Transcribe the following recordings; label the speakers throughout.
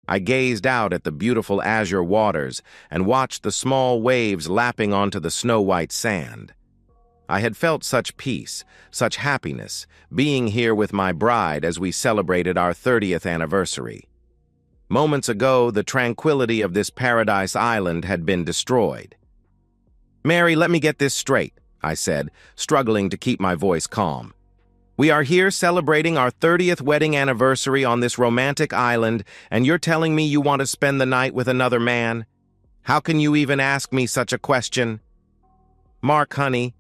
Speaker 1: I gazed out at the beautiful azure waters and watched the small waves lapping onto the snow-white sand. I had felt such peace, such happiness, being here with my bride as we celebrated our 30th anniversary. Moments ago, the tranquility of this paradise island had been destroyed. "Mary, let me get this straight," I said, struggling to keep my voice calm. "We are here celebrating our 30th wedding anniversary on this romantic island, and you're telling me you want to spend the night with another man? How can you even ask me such a question?" "Mark, honey,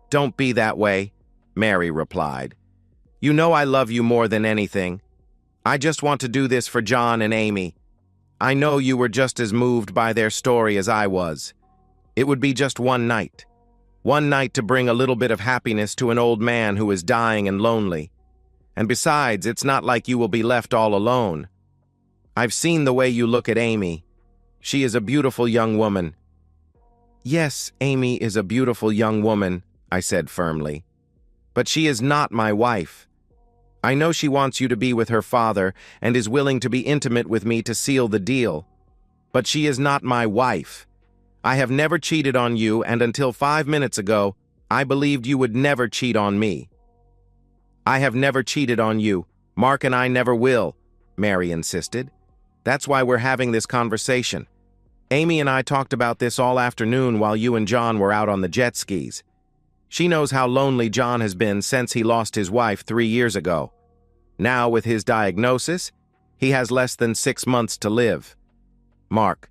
Speaker 1: don't be that way," Mary replied. "You know I love you more than anything. I just want to do this for John and Amy. I know you were just as moved by their story as I was. It would be just one night. One night to bring a little bit of happiness to an old man who is dying and lonely. And besides, it's not like you will be left all alone. I've seen the way you look at Amy. She is a beautiful young woman." "Yes, Amy is a beautiful young woman," I said firmly. "But she is not my wife. I know she wants you to be with her father and is willing to be intimate with me to seal the deal. But she is not my wife. I have never cheated on you, and until 5 minutes ago, I believed you would never cheat on me." "I have never cheated on you. Mark and I never will," Mary insisted. "That's why we're having this conversation. Amy and I talked about this all afternoon while you and John were out on the jet skis. She knows how lonely John has been since he lost his wife 3 years ago. Now, with his diagnosis, he has less than 6 months to live. Mark,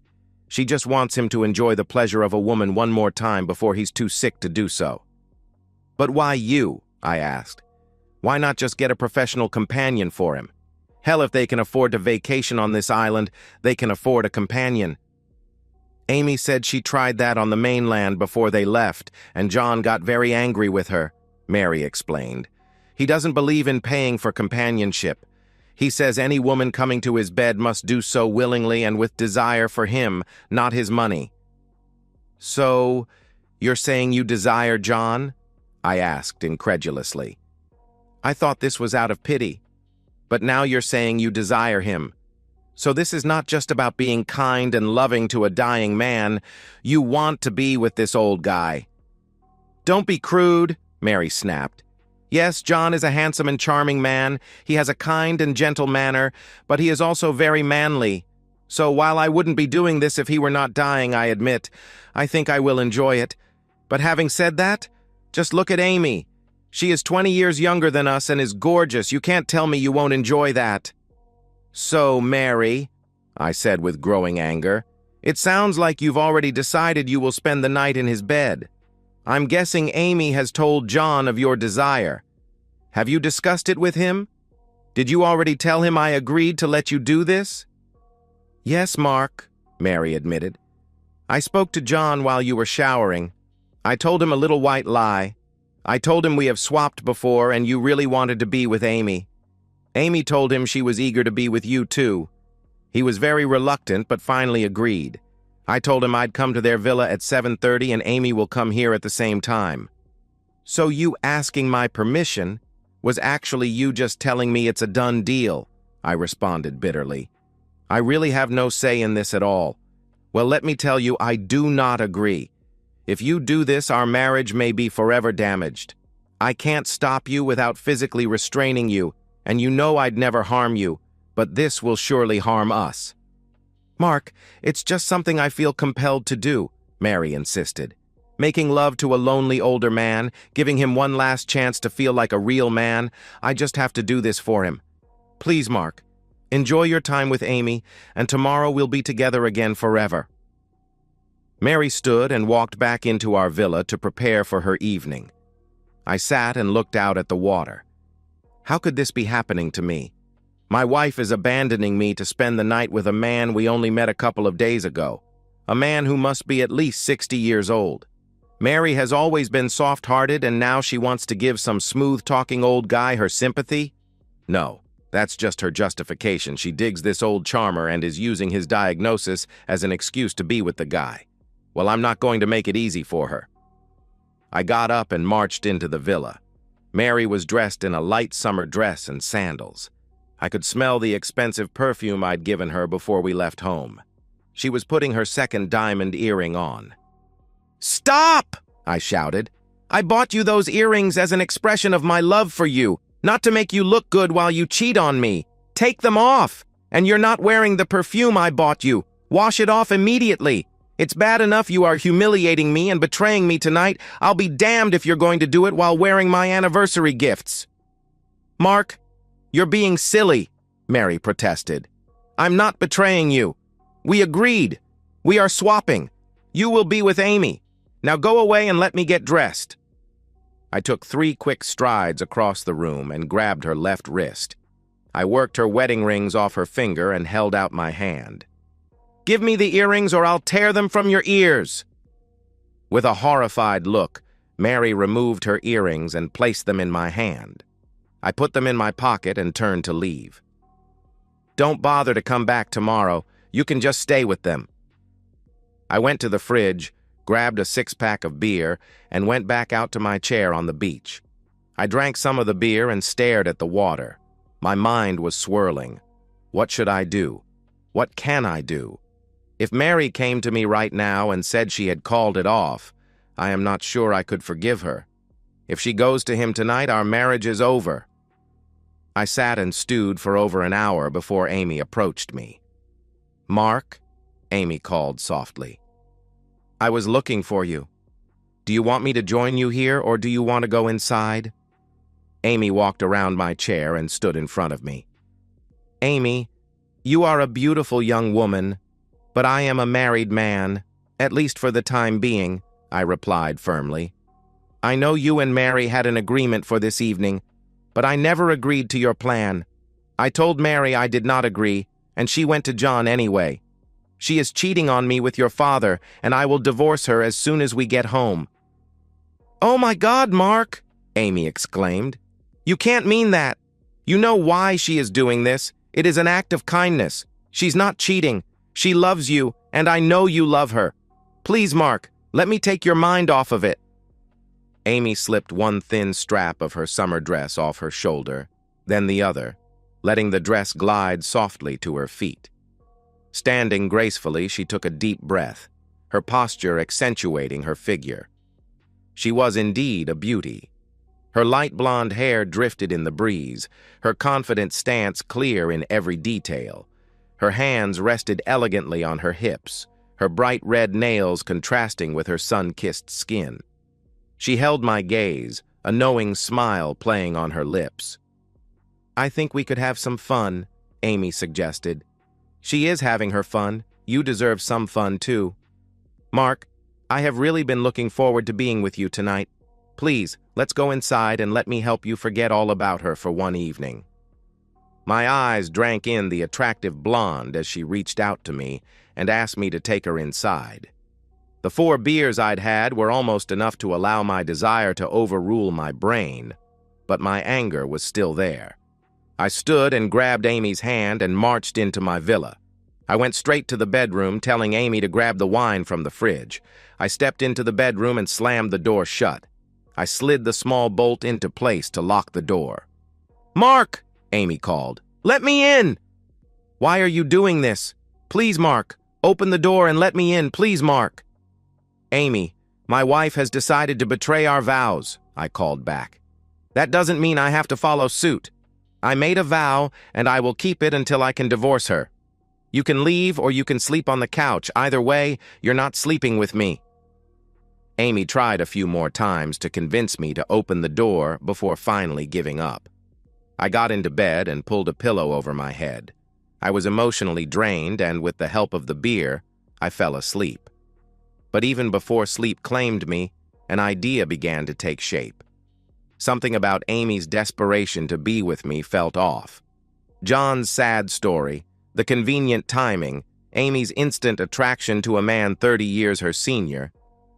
Speaker 1: she just wants him to enjoy the pleasure of a woman one more time before he's too sick to do so." "But why you?" I asked. "Why not just get a professional companion for him? Hell, if they can afford to vacation on this island, they can afford a companion." "Amy said she tried that on the mainland before they left, and John got very angry with her," Mary explained. "He doesn't believe in paying for companionship. He says any woman coming to his bed must do so willingly and with desire for him, not his money." "So, you're saying you desire John?" I asked incredulously. "I thought this was out of pity. But now you're saying you desire him. So this is not just about being kind and loving to a dying man. You want to be with this old guy." "Don't be crude," Mary snapped. "Yes, John is a handsome and charming man. He has a kind and gentle manner, but he is also very manly. So while I wouldn't be doing this if he were not dying, I admit, I think I will enjoy it. But having said that, just look at Amy. She is 20 years younger than us and is gorgeous. You can't tell me you won't enjoy that." "So, Mary," I said with growing anger, "it sounds like you've already decided you will spend the night in his bed. I'm guessing Amy has told John of your desire. Have you discussed it with him? Did you already tell him I agreed to let you do this?" "Yes, Mark," Mary admitted. "I spoke to John while you were showering. I told him a little white lie. I told him we have swapped before and you really wanted to be with Amy. Amy told him she was eager to be with you too. He was very reluctant but finally agreed. I told him I'd come to their villa at 7:30 and Amy will come here at the same time." "So you asking my permission was actually you just telling me it's a done deal," I responded bitterly. "I really have no say in this at all. Well, let me tell you, I do not agree. If you do this, our marriage may be forever damaged. I can't stop you without physically restraining you, and you know I'd never harm you, but this will surely harm us." "Mark, it's just something I feel compelled to do," Mary insisted. "Making love to a lonely older man, giving him one last chance to feel like a real man. I just have to do this for him. Please, Mark, enjoy your time with Amy, and tomorrow we'll be together again forever." Mary stood and walked back into our villa to prepare for her evening. I sat and looked out at the water. How could this be happening to me? My wife is abandoning me to spend the night with a man we only met a couple of days ago, a man who must be at least 60 years old. Mary has always been soft-hearted and now she wants to give some smooth-talking old guy her sympathy? No, that's just her justification. She digs this old charmer and is using his diagnosis as an excuse to be with the guy. Well, I'm not going to make it easy for her. I got up and marched into the villa. Mary was dressed in a light summer dress and sandals. I could smell the expensive perfume I'd given her before we left home. She was putting her second diamond earring on. "Stop!" I shouted. "I bought you those earrings as an expression of my love for you, not to make you look good while you cheat on me. Take them off! And you're not wearing the perfume I bought you. Wash it off immediately. It's bad enough you are humiliating me and betraying me tonight. I'll be damned if you're going to do it while wearing my anniversary gifts." "Mark, you're being silly," Mary protested. "I'm not betraying you. We agreed. We are swapping. You will be with Amy. Now go away and let me get dressed." I took 3 quick strides across the room and grabbed her left wrist. I worked her wedding rings off her finger and held out my hand. "Give me the earrings or I'll tear them from your ears." With a horrified look, Mary removed her earrings and placed them in my hand. I put them in my pocket and turned to leave. "Don't bother to come back tomorrow. You can just stay with them." I went to the fridge, grabbed a 6-pack of beer, and went back out to my chair on the beach. I drank some of the beer and stared at the water. My mind was swirling. What should I do? What can I do? If Mary came to me right now and said she had called it off, I am not sure I could forgive her. If she goes to him tonight, our marriage is over. I sat and stewed for over an hour before Amy approached me. "Mark?" Amy called softly. "I was looking for you. Do you want me to join you here, or do you want to go inside?" Amy walked around my chair and stood in front of me. "Amy, you are a beautiful young woman, but I am a married man, at least for the time being," I replied firmly. "I know you and Mary had an agreement for this evening, but I never agreed to your plan. I told Mary I did not agree, and she went to John anyway. She is cheating on me with your father, and I will divorce her as soon as we get home." "Oh my God, Mark!" Amy exclaimed. "You can't mean that. You know why she is doing this. It is an act of kindness. She's not cheating. She loves you, and I know you love her. Please, Mark, let me take your mind off of it." Amy slipped one thin strap of her summer dress off her shoulder, then the other, letting the dress glide softly to her feet. Standing gracefully, she took a deep breath, her posture accentuating her figure. She was indeed a beauty. Her light blonde hair drifted in the breeze, her confident stance clear in every detail. Her hands rested elegantly on her hips, her bright red nails contrasting with her sun-kissed skin. She held my gaze, a knowing smile playing on her lips. "I think we could have some fun," Amy suggested. "She is having her fun. You deserve some fun, too. Mark, I have really been looking forward to being with you tonight. Please, let's go inside and let me help you forget all about her for one evening." My eyes drank in the attractive blonde as she reached out to me and asked me to take her inside. The 4 beers I'd had were almost enough to allow my desire to overrule my brain, but my anger was still there. I stood and grabbed Amy's hand and marched into my villa. I went straight to the bedroom, telling Amy to grab the wine from the fridge. I stepped into the bedroom and slammed the door shut. I slid the small bolt into place to lock the door. "Mark!" Amy called. "Let me in!" "Why are you doing this? Please, Mark, open the door and let me in, please, Mark." "Amy, my wife has decided to betray our vows," I called back. "That doesn't mean I have to follow suit. I made a vow, and I will keep it until I can divorce her. You can leave or you can sleep on the couch. Either way, you're not sleeping with me." Amy tried a few more times to convince me to open the door before finally giving up. I got into bed and pulled a pillow over my head. I was emotionally drained, and with the help of the beer, I fell asleep. But even before sleep claimed me, an idea began to take shape. Something about Amy's desperation to be with me felt off. John's sad story, the convenient timing, Amy's instant attraction to a man 30 years her senior,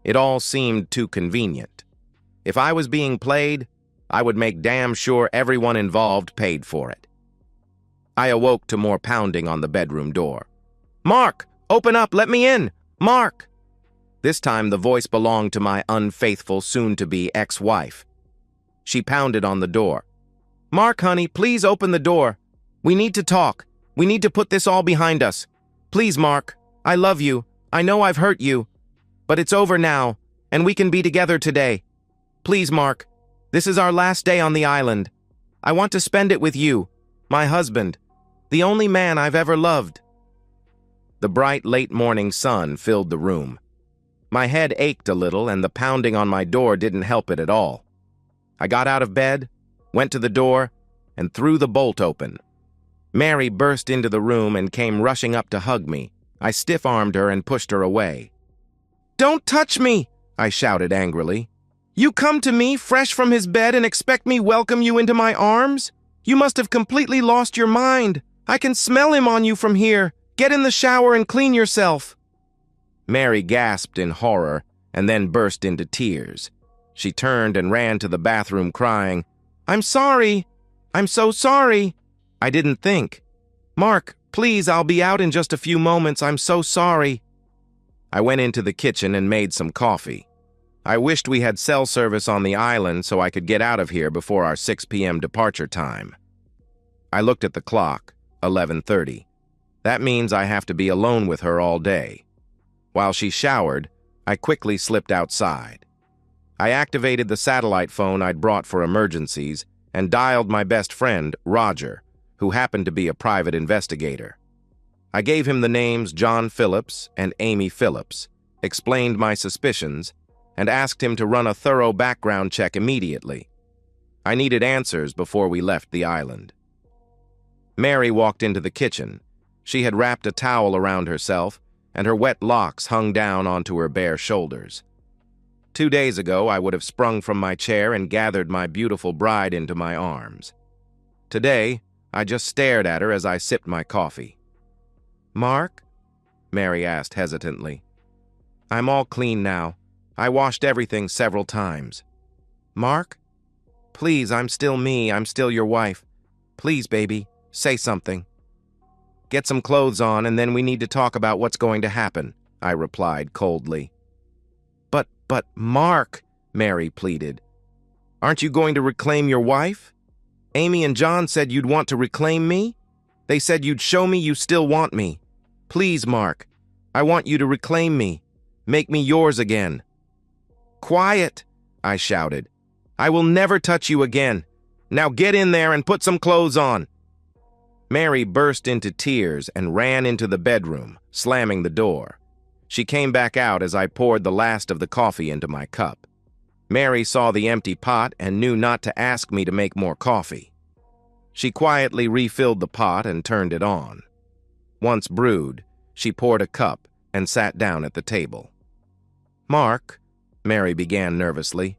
Speaker 1: it all seemed too convenient. If I was being played, I would make damn sure everyone involved paid for it. I awoke to more pounding on the bedroom door. "Mark, open up, let me in! Mark!" This time the voice belonged to my unfaithful, soon-to-be ex-wife. She pounded on the door. "Mark, honey, please open the door. We need to talk. We need to put this all behind us. Please, Mark. I love you. I know I've hurt you. But it's over now, and we can be together today. Please, Mark. This is our last day on the island. I want to spend it with you, my husband, the only man I've ever loved." The bright, late morning sun filled the room. My head ached a little, and the pounding on my door didn't help it at all. I got out of bed, went to the door, and threw the bolt open. Mary burst into the room and came rushing up to hug me. I stiff-armed her and pushed her away. "Don't touch me!" I shouted angrily. "You come to me, fresh from his bed, and expect me welcome you into my arms? You must have completely lost your mind. I can smell him on you from here. Get in the shower and clean yourself." Mary gasped in horror and then burst into tears. She turned and ran to the bathroom crying, "I'm sorry. I'm so sorry. I didn't think. Mark, please, I'll be out in just a few moments. I'm so sorry." I went into the kitchen and made some coffee. I wished we had cell service on the island so I could get out of here before our 6 p.m. departure time. I looked at the clock, 11:30. That means I have to be alone with her all day. While she showered, I quickly slipped outside. I activated the satellite phone I'd brought for emergencies and dialed my best friend, Roger, who happened to be a private investigator. I gave him the names John Phillips and Amy Phillips, explained my suspicions, and asked him to run a thorough background check immediately. I needed answers before we left the island. Mary walked into the kitchen. She had wrapped a towel around herself, and her wet locks hung down onto her bare shoulders. 2 days ago, I would have sprung from my chair and gathered my beautiful bride into my arms. Today, I just stared at her as I sipped my coffee. "Mark?" Mary asked hesitantly. "I'm all clean now. I washed everything several times." "Mark? Please, I'm still me. I'm still your wife. Please, baby, say something." "Get some clothes on, and then we need to talk about what's going to happen," I replied coldly. But, Mark," Mary pleaded. "Aren't you going to reclaim your wife? Amy and John said you'd want to reclaim me. They said you'd show me you still want me. Please, Mark, I want you to reclaim me. Make me yours again." "Quiet," I shouted. "I will never touch you again. Now get in there and put some clothes on." Mary burst into tears and ran into the bedroom, slamming the door. She came back out as I poured the last of the coffee into my cup. Mary saw the empty pot and knew not to ask me to make more coffee. She quietly refilled the pot and turned it on. Once brewed, she poured a cup and sat down at the table. "Mark," Mary began nervously,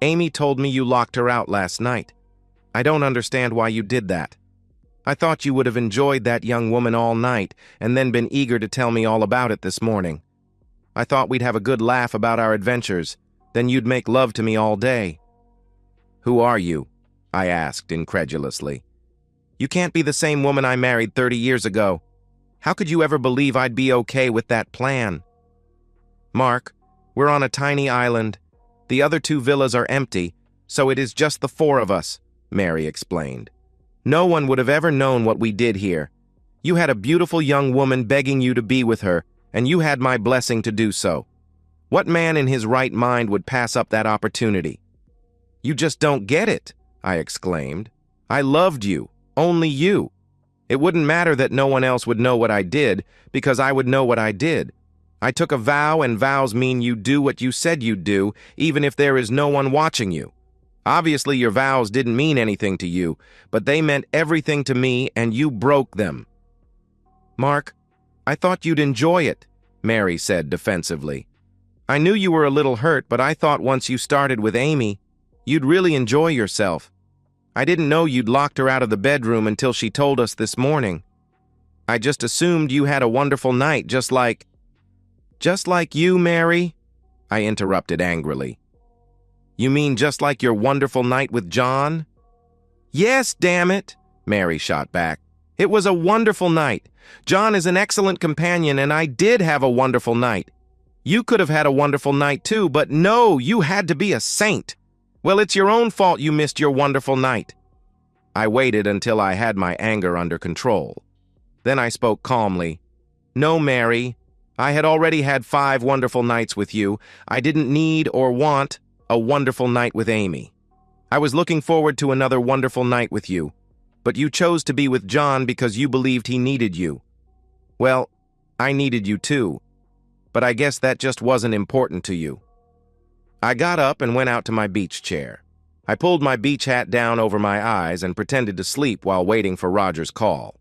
Speaker 1: "Amy told me you locked her out last night. I don't understand why you did that. I thought you would have enjoyed that young woman all night and then been eager to tell me all about it this morning. I thought we'd have a good laugh about our adventures, then you'd make love to me all day." "Who are you?" I asked incredulously. "You can't be the same woman I married 30 years ago. How could you ever believe I'd be okay with that plan?" "Mark, we're on a tiny island. The other 2 villas are empty, so it is just the 4 of us," Mary explained. "No one would have ever known what we did here. You had a beautiful young woman begging you to be with her, and you had my blessing to do so. What man in his right mind would pass up that opportunity?" "You just don't get it," I exclaimed. "I loved you, only you. It wouldn't matter that no one else would know what I did, because I would know what I did. I took a vow, and vows mean you do what you said you'd do, even if there is no one watching you. Obviously, your vows didn't mean anything to you, but they meant everything to me, and you broke them." "Mark, I thought you'd enjoy it," Mary said defensively. "I knew you were a little hurt, but I thought once you started with Amy, you'd really enjoy yourself. I didn't know you'd locked her out of the bedroom until she told us this morning. I just assumed you had a wonderful night, just like..." "Just like you, Mary?" I interrupted angrily. "You mean just like your wonderful night with John?" "Yes, damn it," Mary shot back. "It was a wonderful night. John is an excellent companion, and I did have a wonderful night. You could have had a wonderful night too, but no, you had to be a saint. Well, it's your own fault you missed your wonderful night." I waited until I had my anger under control. Then I spoke calmly. "No, Mary. I had already had 5 wonderful nights with you. I didn't need or want a wonderful night with Amy. I was looking forward to another wonderful night with you, but you chose to be with John because you believed he needed you. Well, I needed you too, but I guess that just wasn't important to you." I got up and went out to my beach chair. I pulled my beach hat down over my eyes and pretended to sleep while waiting for Roger's call.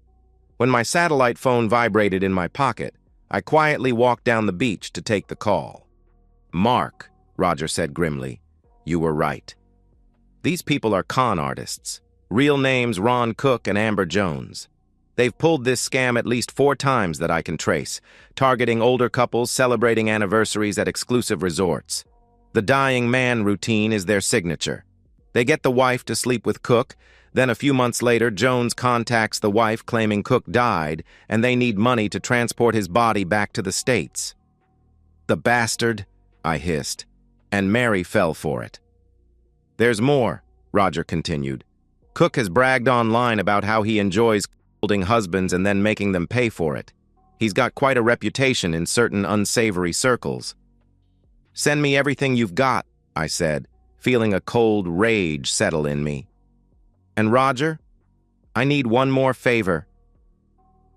Speaker 1: When my satellite phone vibrated in my pocket, I quietly walked down the beach to take the call. "Mark," Roger said grimly, "you were right. These people are con artists. Real names Ron Cook and Amber Jones. They've pulled this scam at least 4 times that I can trace, targeting older couples celebrating anniversaries at exclusive resorts. The dying man routine is their signature. They get the wife to sleep with Cook, then a few months later, Jones contacts the wife claiming Cook died, and they need money to transport his body back to the States." "The bastard," I hissed, and Mary fell for it. "There's more," Roger continued. "Cook has bragged online about how he enjoys holding husbands and then making them pay for it. He's got quite a reputation in certain unsavory circles." "Send me everything you've got," I said, feeling a cold rage settle in me. "And Roger, I need one more favor."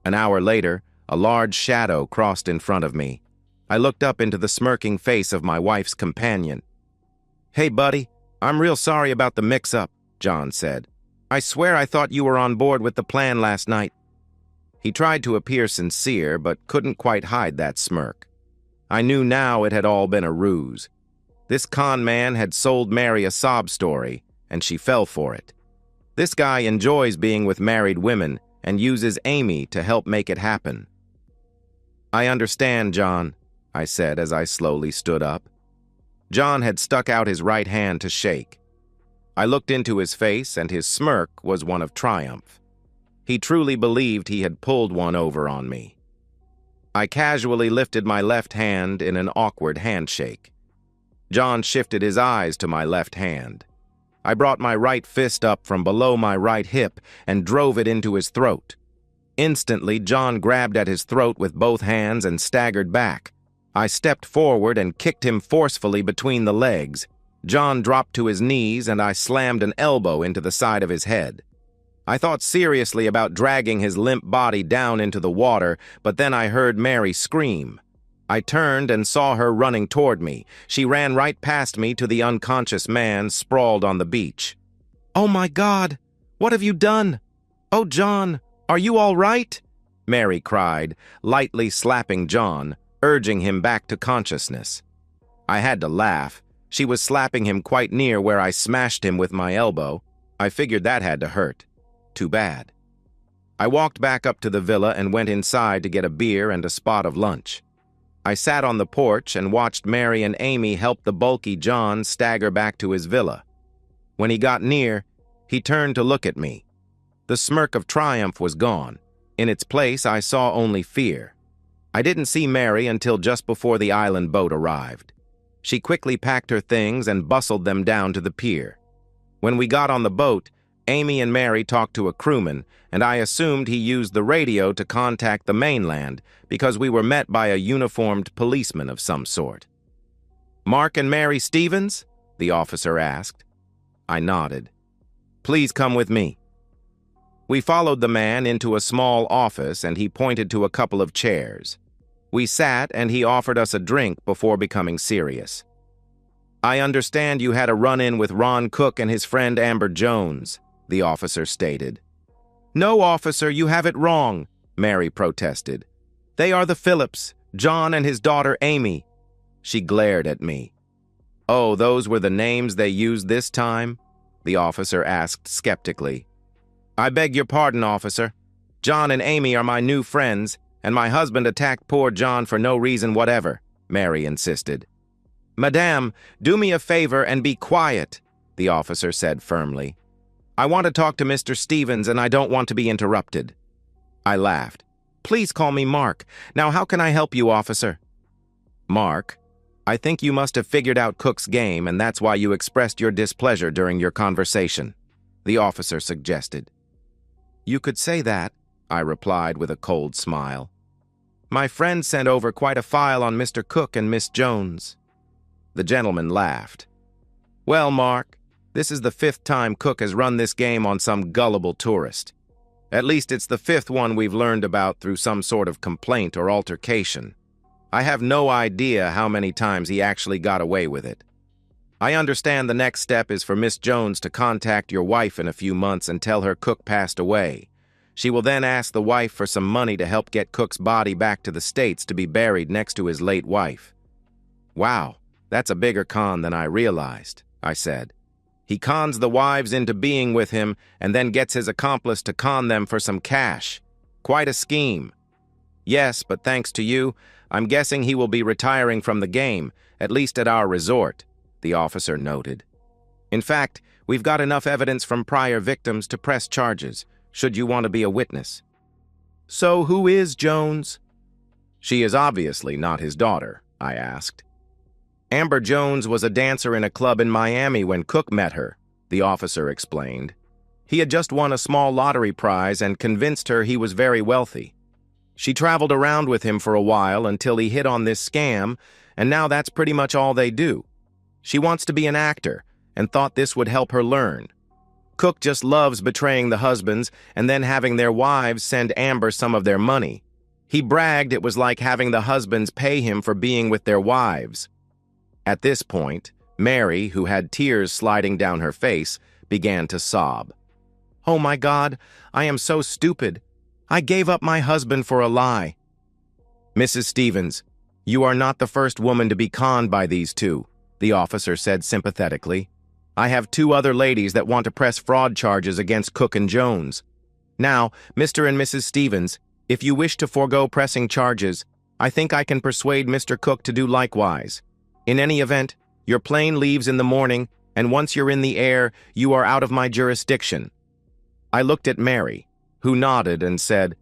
Speaker 1: An hour later, a large shadow crossed in front of me. I looked up into the smirking face of my wife's companion. "Hey, buddy, I'm real sorry about the mix-up," John said. "I swear I thought you were on board with the plan last night." He tried to appear sincere, but couldn't quite hide that smirk. I knew now it had all been a ruse. This con man had sold Mary a sob story, and she fell for it. This guy enjoys being with married women and uses Amy to help make it happen. "I understand, John," I said as I slowly stood up. John had stuck out his right hand to shake. I looked into his face, and his smirk was one of triumph. He truly believed he had pulled one over on me. I casually lifted my left hand in an awkward handshake. John shifted his eyes to my left hand. I brought my right fist up from below my right hip and drove it into his throat. Instantly, John grabbed at his throat with both hands and staggered back. I stepped forward and kicked him forcefully between the legs. John dropped to his knees, and I slammed an elbow into the side of his head. I thought seriously about dragging his limp body down into the water, but then I heard Mary scream. I turned and saw her running toward me. She ran right past me to the unconscious man sprawled on the beach. "Oh my God! What have you done? Oh, John, are you all right?" Mary cried, lightly slapping John, urging him back to consciousness. I had to laugh. She was slapping him quite near where I smashed him with my elbow. I figured that had to hurt. Too bad. I walked back up to the villa and went inside to get a beer and a spot of lunch. I sat on the porch and watched Mary and Amy help the bulky John stagger back to his villa. When he got near, he turned to look at me. The smirk of triumph was gone. In its place, I saw only fear. I didn't see Mary until just before the island boat arrived. She quickly packed her things and bustled them down to the pier. When we got on the boat, Amy and Mary talked to a crewman, and I assumed he used the radio to contact the mainland because we were met by a uniformed policeman of some sort. "Mark and Mary Stevens?" the officer asked. I nodded. "Please come with me." We followed the man into a small office, and he pointed to a couple of chairs. We sat, and he offered us a drink before becoming serious. "I understand you had a run-in with Ron Cook and his friend Amber Jones," the officer stated. "No, officer, you have it wrong," Mary protested. "They are the Phillips, John and his daughter Amy." She glared at me. "Oh, those were the names they used this time?" the officer asked skeptically. "I beg your pardon, officer. John and Amy are my new friends, and my husband attacked poor John for no reason whatever," Mary insisted. "Madame, do me a favor and be quiet," the officer said firmly. "I want to talk to Mr. Stevens, and I don't want to be interrupted." I laughed. "Please call me Mark. Now, how can I help you, officer?" "Mark, I think you must have figured out Cook's game, and that's why you expressed your displeasure during your conversation." the officer suggested. You could say that, I replied with a cold smile. My friend sent over quite a file on Mr. Cook and Miss Jones. The gentleman laughed. Well, Mark, this is the 5th time Cook has run this game on some gullible tourist. At least it's the 5th one we've learned about through some sort of complaint or altercation. I have no idea how many times he actually got away with it. I understand the next step is for Miss Jones to contact your wife in a few months and tell her Cook passed away. She will then ask the wife for some money to help get Cook's body back to the States to be buried next to his late wife. Wow, that's a bigger con than I realized, I said. He cons the wives into being with him and then gets his accomplice to con them for some cash. Quite a scheme. Yes, but thanks to you, I'm guessing he will be retiring from the game, at least at our resort, the officer noted. In fact, we've got enough evidence from prior victims to press charges, should you want to be a witness. So who is Jones? She is obviously not his daughter, I asked. Amber Jones was a dancer in a club in Miami when Cook met her, the officer explained. He had just won a small lottery prize and convinced her he was very wealthy. She traveled around with him for a while until he hit on this scam, and now that's pretty much all they do. She wants to be an actor and thought this would help her learn. Cook just loves betraying the husbands and then having their wives send Amber some of their money. He bragged it was like having the husbands pay him for being with their wives. At this point, Mary, who had tears sliding down her face, began to sob. Oh my God, I am so stupid. I gave up my husband for a lie. Mrs. Stevens, you are not the first woman to be conned by these two, the officer said sympathetically. I have 2 other ladies that want to press fraud charges against Cook and Jones. Now, Mr. and Mrs. Stevens, if you wish to forego pressing charges, I think I can persuade Mr. Cook to do likewise. In any event, your plane leaves in the morning, and once you're in the air, you are out of my jurisdiction. I looked at Mary, who nodded and said,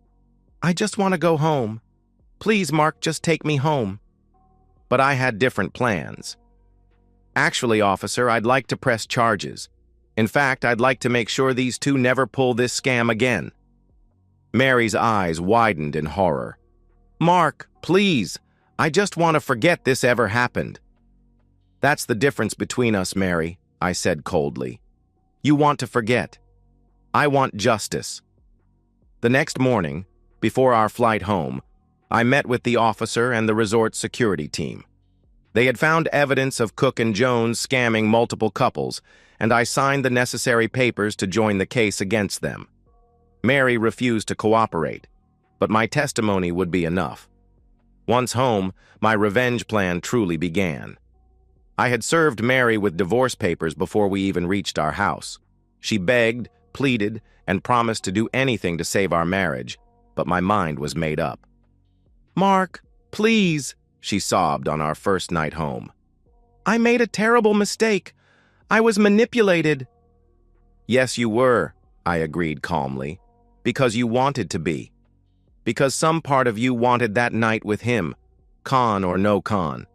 Speaker 1: I just want to go home. Please, Mark, just take me home. But I had different plans. Actually, officer, I'd like to press charges. In fact, I'd like to make sure these 2 never pull this scam again. Mary's eyes widened in horror. Mark, please, I just want to forget this ever happened. That's the difference between us, Mary, I said coldly. You want to forget. I want justice. The next morning, before our flight home, I met with the officer and the resort security team. They had found evidence of Cook and Jones scamming multiple couples, and I signed the necessary papers to join the case against them. Mary refused to cooperate, but my testimony would be enough. Once home, my revenge plan truly began. I had served Mary with divorce papers before we even reached our house. She begged, pleaded, and promised to do anything to save our marriage, but my mind was made up. Mark, please, she sobbed on our first night home. I made a terrible mistake. I was manipulated. Yes, you were, I agreed calmly, because you wanted to be. Because some part of you wanted that night with him, con or no con.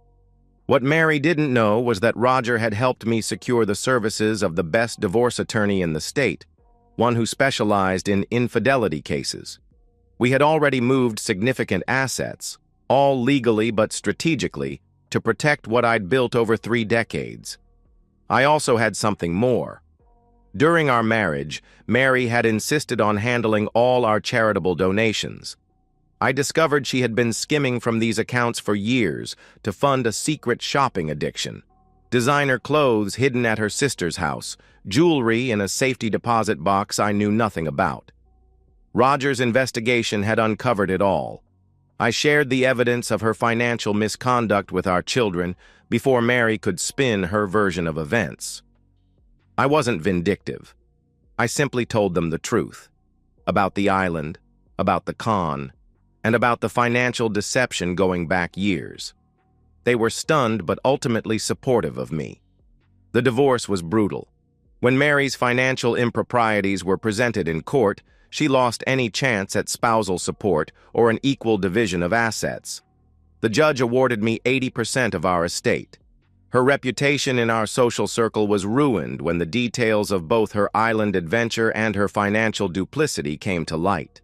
Speaker 1: What Mary didn't know was that Roger had helped me secure the services of the best divorce attorney in the state, one who specialized in infidelity cases. We had already moved significant assets, all legally but strategically, to protect what I'd built over 3 decades. I also had something more. During our marriage, Mary had insisted on handling all our charitable donations. I discovered she had been skimming from these accounts for years to fund a secret shopping addiction. Designer clothes hidden at her sister's house, jewelry in a safety deposit box I knew nothing about. Roger's investigation had uncovered it all. I shared the evidence of her financial misconduct with our children before Mary could spin her version of events. I wasn't vindictive. I simply told them the truth. About the island, about the con, and about the financial deception going back years. They were stunned but ultimately supportive of me. The divorce was brutal. When Mary's financial improprieties were presented in court, she lost any chance at spousal support or an equal division of assets. The judge awarded me 80% of our estate. Her reputation in our social circle was ruined when the details of both her island adventure and her financial duplicity came to light.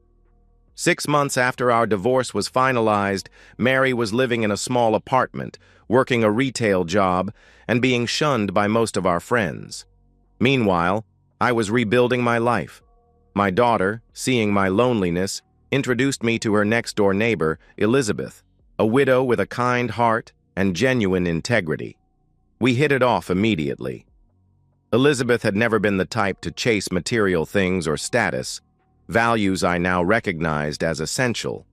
Speaker 1: 6 months after our divorce was finalized, Mary was living in a small apartment, working a retail job, and being shunned by most of our friends. Meanwhile, I was rebuilding my life. My daughter, seeing my loneliness, introduced me to her next-door neighbor, Elizabeth, a widow with a kind heart and genuine integrity. We hit it off immediately. Elizabeth had never been the type to chase material things or status, values I now recognized as essential.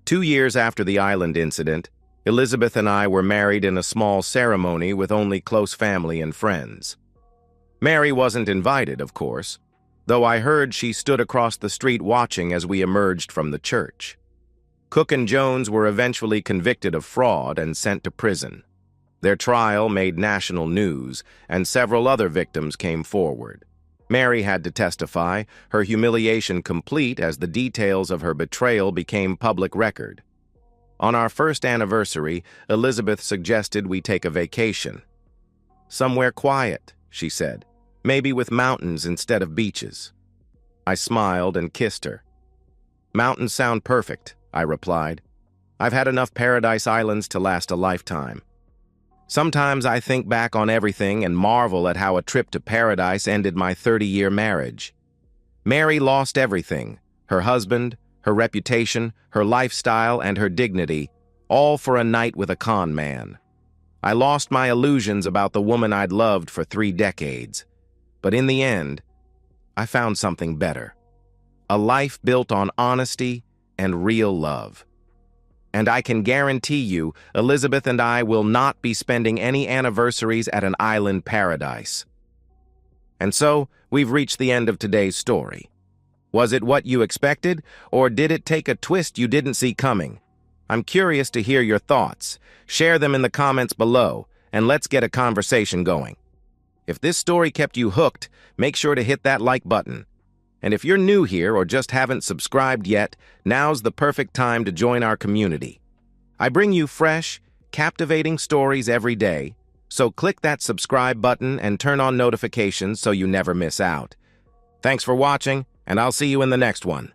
Speaker 1: 2 years after the island incident, Elizabeth and I were married in a small ceremony with only close family and friends. Mary wasn't invited, of course, though I heard she stood across the street watching as we emerged from the church. Cook and Jones were eventually convicted of fraud and sent to prison. Their trial made national news, and several other victims came forward. Mary had to testify, her humiliation complete as the details of her betrayal became public record. On our first anniversary, Elizabeth suggested we take a vacation. "Somewhere quiet," she said, "maybe with mountains instead of beaches." I smiled and kissed her. "Mountains sound perfect," I replied. "I've had enough paradise islands to last a lifetime." Sometimes I think back on everything and marvel at how a trip to paradise ended my 30-year marriage. Mary lost everything: her husband, her reputation, her lifestyle, and her dignity, all for a night with a con man. I lost my illusions about the woman I'd loved for 3 decades. But in the end, I found something better. A life built on honesty and real love. And I can guarantee you, Elizabeth and I will not be spending any anniversaries at an island paradise. And so, we've reached the end of today's story. Was it what you expected, or did it take a twist you didn't see coming? I'm curious to hear your thoughts. Share them in the comments below, and let's get a conversation going. If this story kept you hooked, make sure to hit that like button. And if you're new here or just haven't subscribed yet, now's the perfect time to join our community. I bring you fresh, captivating stories every day, so click that subscribe button and turn on notifications so you never miss out. Thanks for watching, and I'll see you in the next one.